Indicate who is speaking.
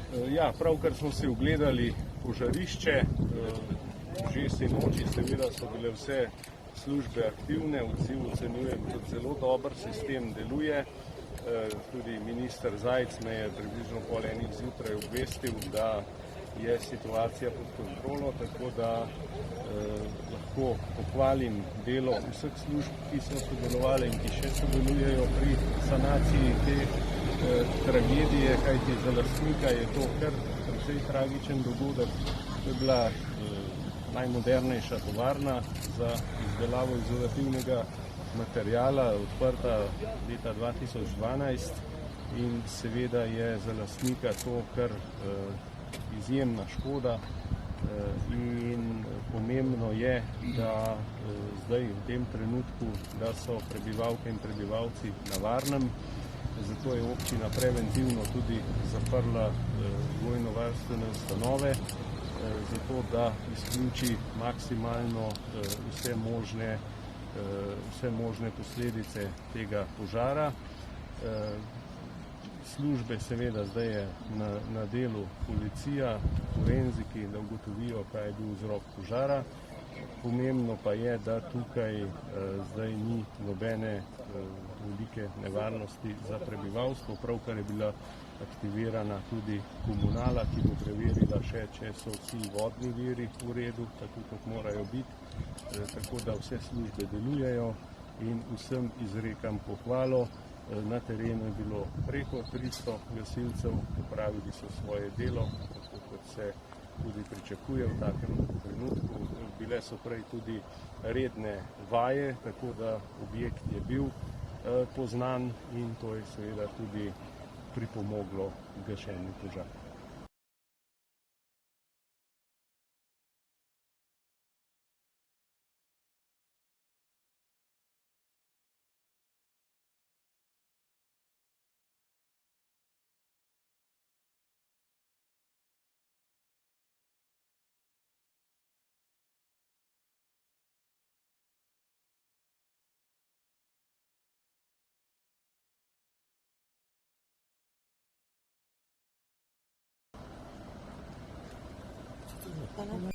Speaker 1: Ja, pravkar smo si ogledali požarišče. Že sinoči seveda so bile vse službe aktivne, odziv ocenjujem kot zelo dober, sistem deluje. Tudi minister Zajc me je približno pol enih zjutraj obvestil, da je situacija pod kontrolo, tako da lahko pohvalim delo vseh služb, ki so sodelovali in ki še sodelujejo pri sanaciji te tragedije, kajti za lastnika je to kar precej tragičen dogodek. To je bila najmodernejša tovarna za izdelavo izolativnega materiala, odprta leta 2012 in seveda je za lastnika to kar izjemna škoda in pomembno je, da zdaj v tem trenutku, da so prebivalke in prebivalci na varnem. Zato je občina preventivno tudi zaprla vzgojno-varstvene ustanove, zato da izključi maksimalno vse možne posledice tega požara. Službe seveda zdaj je na delu policija, forenziki, da ugotovijo, kaj je bil vzrok požara. Pomembno pa je, da tukaj zdaj ni nobene velike nevarnosti za prebivalstvo. Pravkar je bila aktivirana tudi komunala, ki bo preverila še, če so vsi vodni viri v redu, tako kot morajo biti. Tako da vse službe delujejo in vsem izrekam pohvalo. Na terenu je bilo preko 300 gasilcev, opravili so svoje delo, tako kot se tudi pričakuje v takem trenutku. Bile so prej tudi redne vaje, tako da objekt je bil poznan in to je seveda tudi pripomoglo k gašenju požara.
Speaker 2: Hvala.